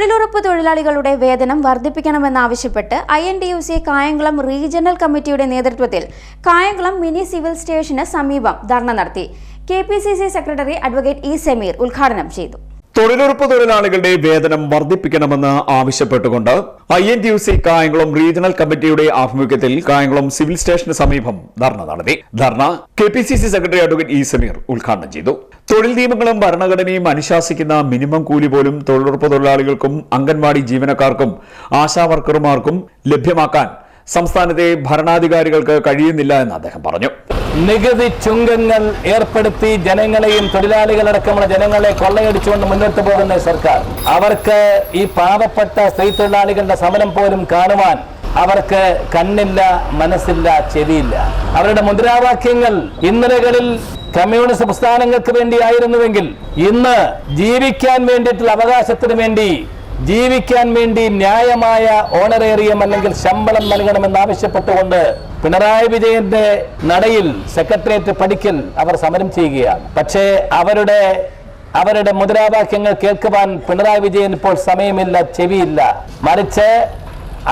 തൊഴിലുറപ്പ് തൊഴിലാളികളുടെ വേതനം വർദ്ധിപ്പിക്കണമെന്നാവശ്യപ്പെട്ട് INTUC കായംകുളം റീജിയണൽ കമ്മിറ്റിയുടെ നേതൃത്വത്തിൽ കായംകുളം മിനി സിവിൽ സ്റ്റേഷന് സമീപം ധർണ നടത്തി. KPCC secretary advocate E Sameer ഉദ്ഘാടനം ചെയ്തു. തൊഴിലുറപ്പ് തൊഴിലാളികളുടെ വേതനം വർദ്ധിപ്പിക്കണമെന്ന് ആവശ്യപ്പെട്ടുകൊണ്ട് INTUC കായംകുളം റീജിയണൽ കമ്മിറ്റിയുടെ ആഭിമുഖ്യത്തിൽ കായംകുളം സിവിൽ സ്റ്റേഷന് സമീപം ധർണ നടത്തി. ധർണ KPCC secretary advocate E Sameer ഉദ്ഘാടനം ചെയ്തു. തൊഴിൽ നിയമങ്ങളും ഭരണഘടനയും അനുശാസിക്കുന്ന മിനിമം കൂലി പോലും തൊഴിലുറപ്പ് തൊഴിലാളികൾക്കും അംഗൻവാടി ജീവനക്കാർക്കും ആശാവർക്കർമാർക്കും ലഭ്യമാക്കാൻ സംസ്ഥാനത്തെ ഭരണാധികാരികൾക്ക് കഴിയുന്നില്ല എന്ന് അദ്ദേഹം പറഞ്ഞു. നികുതി ചുങ്കങ്ങൾ ഏർപ്പെടുത്തി ജനങ്ങളെയും തൊഴിലാളികളടക്കമുള്ള ജനങ്ങളെ കൊള്ളയടിച്ചുകൊണ്ട് മുന്നോട്ട് പോകുന്ന സർക്കാർ, അവർക്ക് ഈ പാവപ്പെട്ട സ്ത്രീ തൊഴിലാളികളുടെ സമരം പോലും കാണുവാൻ അവർക്ക് കണ്ണില്ല, മനസ്സില്ല, ചെവിയില്ല. അവരുടെ മുദ്രാവാക്യങ്ങൾ ഇന്നലകളിൽ കമ്മ്യൂണിസ്റ്റ് പ്രസ്ഥാനങ്ങൾക്ക് വേണ്ടിയായിരുന്നുവെങ്കിൽ ഇന്ന് ജീവിക്കാൻ വേണ്ടിയിട്ടുള്ള അവകാശത്തിന് വേണ്ടി, ജീവിക്കാൻ വേണ്ടി ന്യായമായ ഓണറേറിയം അല്ലെങ്കിൽ ശമ്പളം നൽകണമെന്നാവശ്യപ്പെട്ടുകൊണ്ട് പിണറായി വിജയന്റെ നടയിൽ സെക്രട്ടേറിയറ്റ് പടിക്കൽ അവർ സമരം ചെയ്യുകയാണ്. പക്ഷേ അവരുടെ മുദ്രാവാക്യങ്ങൾ കേൾക്കുവാൻ പിണറായി വിജയൻ ഇപ്പോൾ സമയമില്ല, ചെവിയില്ല. മറിച്ച്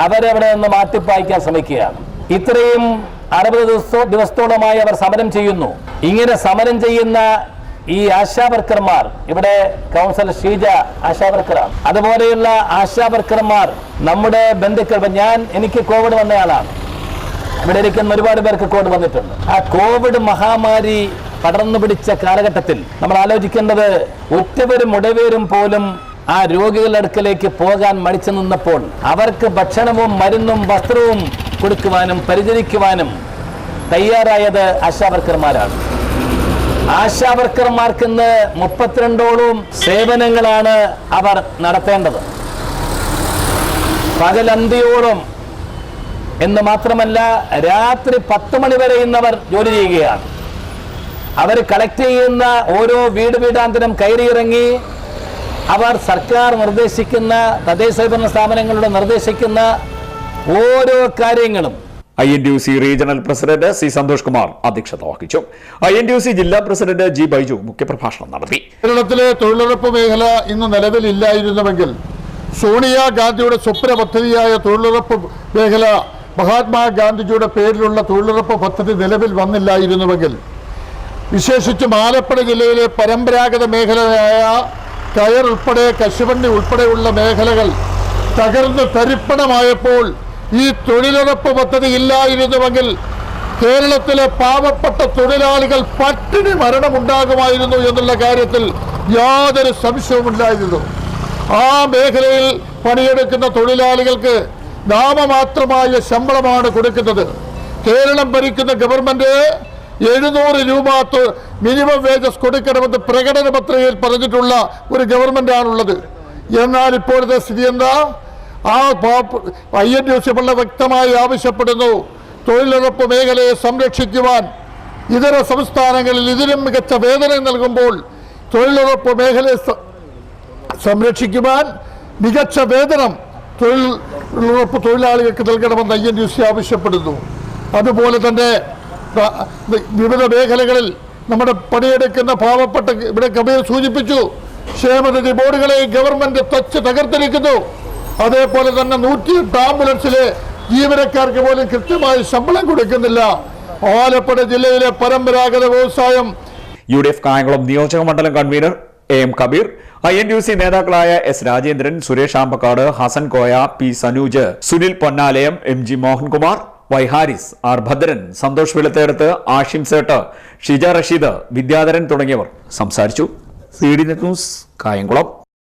അവരവിടെ നിന്ന് മാറ്റിപ്പായിക്കാൻ ശ്രമിക്കുകയാണ്. ഇത്രയും 60 ദിവസത്തോളമായി അവർ സമരം ചെയ്യുന്നു. ഇങ്ങനെ സമരം ചെയ്യുന്ന ഈ ആശാവർക്കർമാർ, ഇവിടെ കൗൺസിലർ ഷീജ ആശാവർക്കറാണ്, അതുപോലെയുള്ള ആശാവർക്കർമാർ നമ്മുടെ ബന്ധുക്കൾ, എനിക്ക് കോവിഡ് വന്നയാളാണ്, ഇവിടെ ഇരിക്കുന്ന ഒരുപാട് പേർക്ക് കോവിഡ് വന്നിട്ടുണ്ട്. ആ കോവിഡ് മഹാമാരി പടർന്നു പിടിച്ച കാലഘട്ടത്തിൽ നമ്മൾ ആലോചിക്കേണ്ടത്, ഉറ്റവരും ഉടവേരും പോലും ആ രോഗികളുടെ അടുക്കലേക്ക് പോകാൻ മടിച്ചു നിന്നപ്പോൾ അവർക്ക് ഭക്ഷണവും മരുന്നും വസ്ത്രവും കൊടുക്കുവാനും പരിചരിക്കുവാനും തയ്യാറായത് ആശാവർക്കർമാരാണ്. ആശാവർക്കർമാർക്ക് ഇന്ന് 32ഓളം സേവനങ്ങളാണ് അവർ നടത്തേണ്ടത്. പകലന്തിയോളം എന്ന് മാത്രമല്ല, രാത്രി 10 മണി വരെ ഇന്നവർ ജോലി ചെയ്യുകയാണ്. അവർ കളക്ട് ചെയ്യുന്ന ഓരോ വീടാന്തരം കയറിയിറങ്ങി അവർ സർക്കാർ നിർദ്ദേശിക്കുന്ന, തദ്ദേശ സ്വയംഭരണ സ്ഥാപനങ്ങളുടെ നിർദ്ദേശിക്കുന്ന ഓരോ കാര്യങ്ങളും INTUC regional president C Santhosh Kumar അധ്യക്ഷത വഹിച്ചു. INTUC ജില്ലാ പ്രസിഡന്റ് ജി ബൈജു മുഖ്യപ്രഭാഷണം നടത്തി. കേരളത്തിലെ തൊഴിലുറപ്പ് മേഖല ഇന്ന് നിലവിലില്ലായിരുന്നുവെങ്കിൽ, സോണിയാഗാന്ധിയുടെ സ്വപ്ന പദ്ധതിയായ തൊഴിലുറപ്പ് മേഖല, മഹാത്മാഗാന്ധിജിയുടെ പേരിലുള്ള തൊഴിലുറപ്പ് പദ്ധതി നിലവിൽ വന്നില്ലായിരുന്നുവെങ്കിൽ, വിശേഷിച്ചും ആലപ്പുഴ ജില്ലയിലെ പരമ്പരാഗത മേഖലയായ കയർ ഉൾപ്പെടെ കശുവണ്ടി ഉൾപ്പെടെയുള്ള മേഖലകൾ തകർന്ന് തരിപ്പണമായപ്പോൾ ഈ തൊഴിലുറപ്പ് പദ്ധതി ഇല്ലായിരുന്നുവെങ്കിൽ കേരളത്തിലെ പാവപ്പെട്ട തൊഴിലാളികൾ പട്ടിണി മരണമുണ്ടാകുമായിരുന്നു എന്നുള്ള കാര്യത്തിൽ യാതൊരു സംശയവുമില്ലായിരുന്നു. ആ മേഖലയിൽ പണിയെടുക്കുന്ന തൊഴിലാളികൾക്ക് നാമമാത്രമായ ശമ്പളമാണ് കൊടുക്കുന്നത്. കേരളം ഭരിക്കുന്ന ഗവൺമെന്റ് 700 രൂപ മിനിമം വേജസ് കൊടുക്കണമെന്ന് പ്രകടന പത്രികയിൽ പറഞ്ഞിട്ടുള്ള ഒരു ഗവൺമെന്റാണുള്ളത്. എന്നാൽ ഇപ്പോഴത്തെ സ്ഥിതി എന്താ? INTUC വളരെ വ്യക്തമായി ആവശ്യപ്പെടുന്നു, തൊഴിലുറപ്പ് മേഖലയെ സംരക്ഷിക്കുവാൻ ഇതര സംസ്ഥാനങ്ങളിൽ ഇതിലും മികച്ച വേതനം നൽകുമ്പോൾ തൊഴിലുറപ്പ് മേഖലയെ സംരക്ഷിക്കുവാൻ മികച്ച വേതനം തൊഴിലുറപ്പ് തൊഴിലാളികൾക്ക് നൽകണമെന്ന് INTUC ആവശ്യപ്പെടുന്നു. അതുപോലെ തന്നെ വിവിധ മേഖലകളിൽ നമ്മുടെ പണിയെടുക്കുന്ന പാവപ്പെട്ട, ഇവിടെ കബീർ സൂചിപ്പിച്ചു, ക്ഷേമനിധി ബോർഡുകളെ ഗവൺമെന്റ് തകർത്തിരിക്കുന്നു. അതേപോലെ തന്നെ 108 ആംബുലൻസിലെ ജീവനക്കാർക്ക് പോലും കൃത്യമായി ശമ്പളം കൊടുക്കുന്നില്ല. ആലപ്പുഴ ജില്ലയിലെ പരമ്പരാഗത വ്യവസായം UDF കായംകുളം നിയോജക മണ്ഡലം കൺവീനർ AM കബീർ, INTUC നേതാക്കളായ S Rajendran, Suresh Ambakkad, Hassan Koya, P Sanuj, Sunil Ponnalayam, MG Mohankumar, Y Haris, R Bhadran, Santhosh Veluthedath, Ashim Sait, Shija Rasheed, Vidyadharan തുടങ്ങിയവർ സംസാരിച്ചു. CDNet news Kayamkulam.